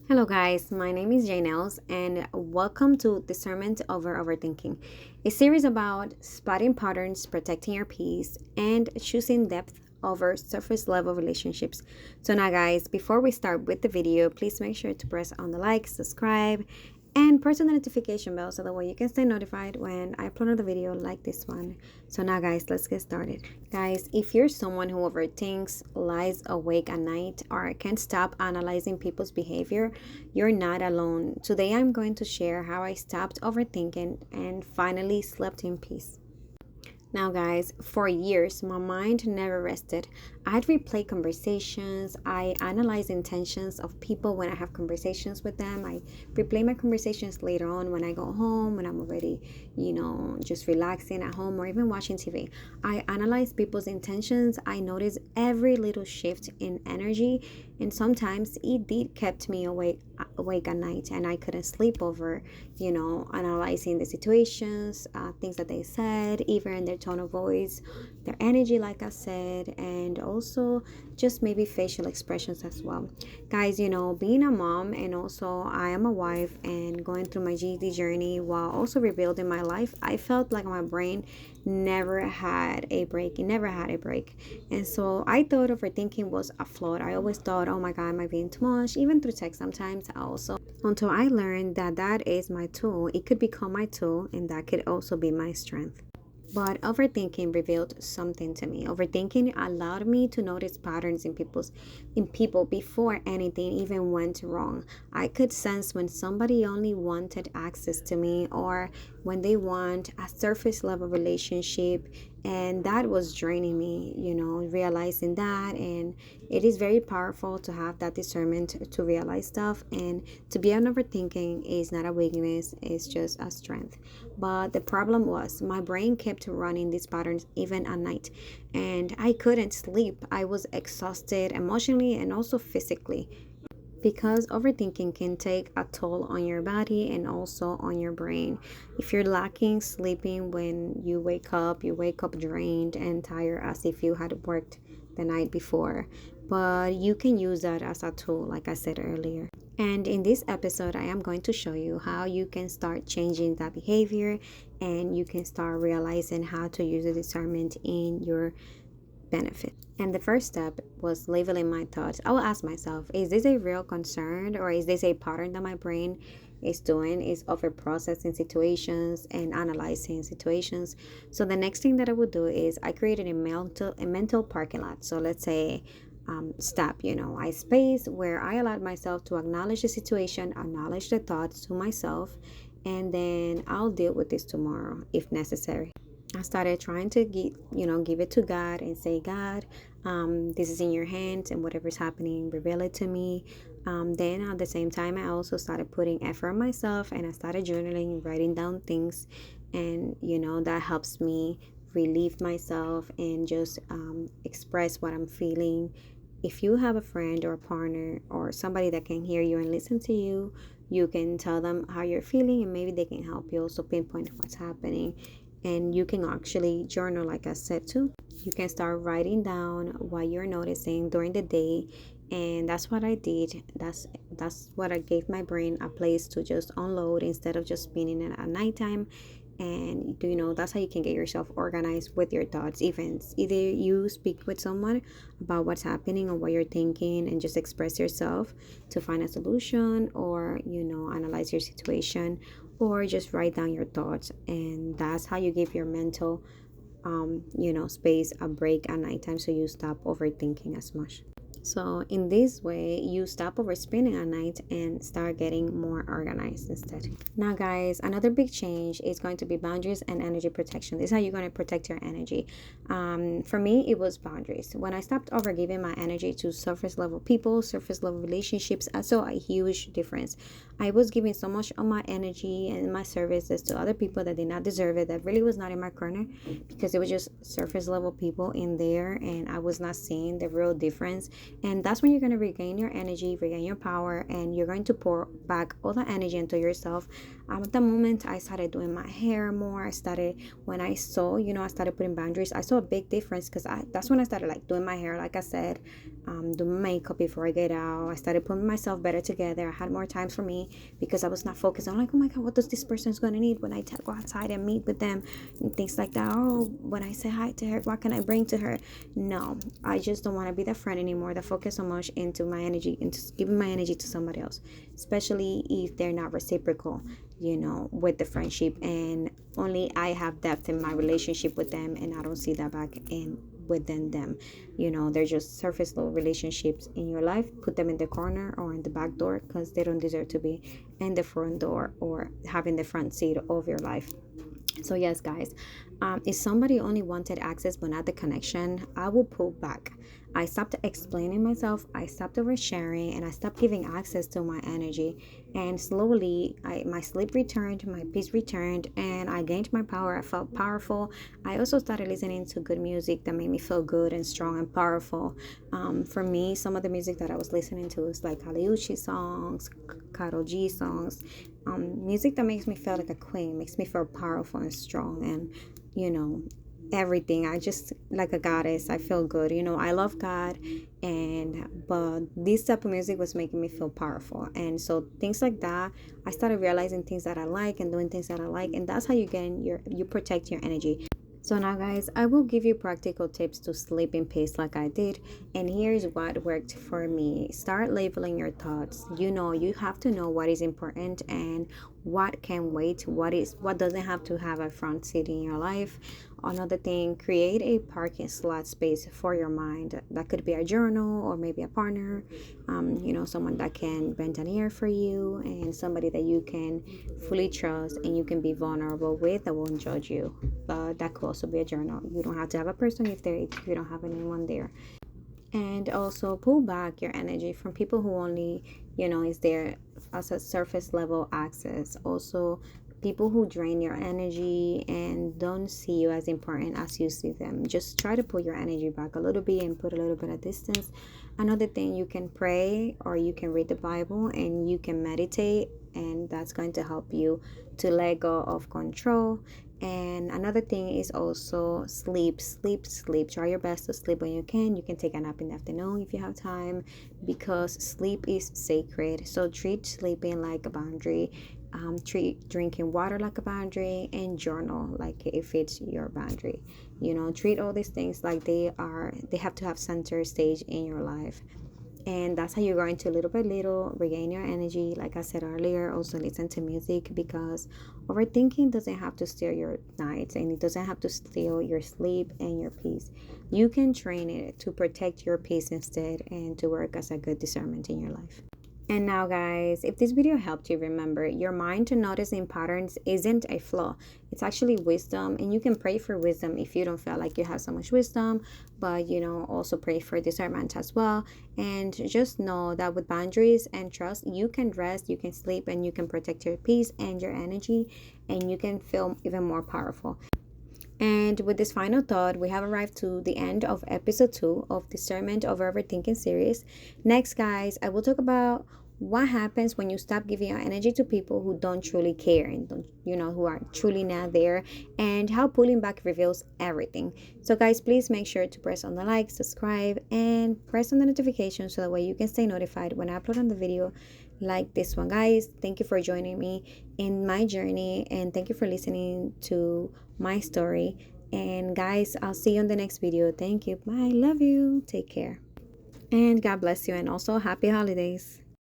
Hello, guys. My name is Janels, and welcome to Discernment Over Overthinking, a series about spotting patterns, protecting your peace, and choosing depth over surface level relationships. So, now, guys, before we start with the video, please make sure to press on the like, subscribe, and press on the notification bell so that way you can stay notified when I upload another video like this one. So now, guys, let's get started. Guys, if you're someone who overthinks, lies awake at night, or can't stop analyzing people's behavior, you're not alone. Today I'm going to share how I stopped overthinking and finally slept in peace. Now, guys, for years, my mind never rested. I'd replay conversations. I analyze intentions of people when I have conversations with them. I replay my conversations later on when I go home, when I'm already, just relaxing at home or even watching TV. I analyze people's intentions. I notice every little shift in energy, and sometimes it did kept me awake at night, and I couldn't sleep over, analyzing the situations, things that they said, even their tone of voice, their energy, like I said, and also just maybe facial expressions as well. Guys, being a mom and also I am a wife and going through my GED journey while also rebuilding my life, I felt like my brain never had a break. It never had a break. And so I thought overthinking was a flaw. I always thought, oh my God, am I being too much? Even through text sometimes also. Until I learned that that is my tool. It could become my tool and that could also be my strength. But overthinking revealed something to me. Overthinking allowed me to notice patterns in people before anything even went wrong. I could sense when somebody only wanted access to me or when they want a surface level relationship, and that was draining me, realizing that. And it is very powerful to have that discernment to realize stuff, and to be an overthinking is not a weakness, it's just a strength. But the problem was my brain kept running these patterns even at night, and I couldn't sleep. I was exhausted emotionally and also physically, because overthinking can take a toll on your body and also on your brain. If you're lacking sleeping, when you wake up drained and tired as if you had worked the night before. But you can use that as a tool, like I said earlier. And in this episode, I am going to show you how you can start changing that behavior, and you can start realizing how to use the discernment in your benefit. And the first step was labeling my thoughts. I will ask myself, is this a real concern, or is this a pattern that my brain is doing, is over processing situations and analyzing situations? So the next thing that I would do is I created a mental parking lot. So let's say stop, I space where I allowed myself to acknowledge the situation, acknowledge the thoughts to myself, and then I'll deal with this tomorrow if necessary. I started trying to give it to God and say, God, this is in your hands, and whatever's happening, reveal it to me. Then at the same time, I also started putting effort on myself, and I started journaling, writing down things, and that helps me relieve myself and just express what I'm feeling. If you have a friend or a partner or somebody that can hear you and listen to you, you can tell them how you're feeling, and maybe they can help you also pinpoint what's happening. And you can actually journal, like I said too. You can start writing down what you're noticing during the day, and that's what I did. That's what I gave my brain a place to just unload instead of just spinning it at nighttime. And that's how you can get yourself organized with your thoughts. Even either you speak with someone about what's happening or what you're thinking and just express yourself to find a solution, or analyze your situation, or just write down your thoughts. And that's how you give your mental space a break at nighttime, so you stop overthinking as much. So in this way, you stop overspending at night and start getting more organized instead. Now, guys, another big change is going to be boundaries and energy protection. This is how you're going to protect your energy. For me, it was boundaries. When I stopped overgiving my energy to surface level people, surface level relationships, I saw a huge difference. I was giving so much of my energy and my services to other people that did not deserve it, that really was not in my corner, because it was just surface level people in there, and I was not seeing the real difference And that's when you're going to regain your energy, regain your power, and you're going to pour back all the energy into yourself. At the moment, I started doing my hair more. I started, when I saw, I started putting boundaries. I saw a big difference because that's when I started like doing my hair, like I said, doing makeup before I get out. I started putting myself better together. I had more times for me because I was not focused on like, oh my God, what does this person's going to need when I go outside and meet with them and things like that. Oh, when I say hi to her, what can I bring to her? No, I just don't want to be that friend anymore that focus so much into my energy, into giving my energy to somebody else, especially if they're not reciprocal, with the friendship, and only I have depth in my relationship with them and I don't see that back in within them. They're just surface level relationships in your life. Put them in the corner or in the back door because they don't deserve to be in the front door or having the front seat of your life. So yes, guys, if somebody only wanted access but not the connection, I will pull back. I stopped explaining myself, I stopped oversharing, and I stopped giving access to my energy. And slowly, my sleep returned, my peace returned, and I gained my power. I felt powerful. I also started listening to good music that made me feel good and strong and powerful. For me, some of the music that I was listening to is like Aliuchi songs, Karol G songs, music that makes me feel like a queen, makes me feel powerful and strong, and everything. I just like a goddess. I feel good. I love God, but this type of music was making me feel powerful. And so things like that, I started realizing things that I like and doing things that I like, and that's how you protect your energy. So now, guys, I will give you practical tips to sleep in peace like I did. And here's what worked for me. Start labeling your thoughts. You have to know what is important and what can wait, what doesn't have to have a front seat in your life. Another thing, create a parking slot space for your mind. That could be a journal or maybe a partner, someone that can bend an ear for you, and somebody that you can fully trust and you can be vulnerable with that won't judge you. But that could also be a journal. You don't have to have a person if you don't have anyone there. And also pull back your energy from people who only is there as a surface level access. Also, people who drain your energy and don't see you as important as you see them. Just try to pull your energy back a little bit and put a little bit of distance. Another thing, you can pray or you can read the Bible and you can meditate, and that's going to help you to let go of control. And another thing is also sleep. Try your best to sleep when you can. You can take a nap in the afternoon if you have time, because sleep is sacred. So treat sleeping like a boundary. Treat drinking water like a boundary, and journal like if it's your boundary. Treat all these things like they have to have center stage in your life. And that's how you're going to little by little regain your energy. Like I said earlier, also listen to music, because overthinking doesn't have to steal your nights, and it doesn't have to steal your sleep and your peace. You can train it to protect your peace instead, and to work as a good discernment in your life. And now, guys, if this video helped you, remember, your mind to noticing patterns isn't a flaw. It's actually wisdom, and you can pray for wisdom if you don't feel like you have so much wisdom, but also pray for discernment as well. And just know that with boundaries and trust, you can rest, you can sleep, and you can protect your peace and your energy, and you can feel even more powerful. And with this final thought, we have arrived to the end of episode 2 of Discernment Over Overthinking series. Next, guys, I will talk about what happens when you stop giving your energy to people who don't truly care and who are truly not there, and how pulling back reveals everything. So, guys, please make sure to press on the like, subscribe, and press on the notification so that way you can stay notified when I upload on the video like this one. Guys, thank you for joining me in my journey, and thank you for listening to my story. And guys, I'll see you on the next video. Thank you. Bye. Love you. Take care. And God bless you. And also happy holidays.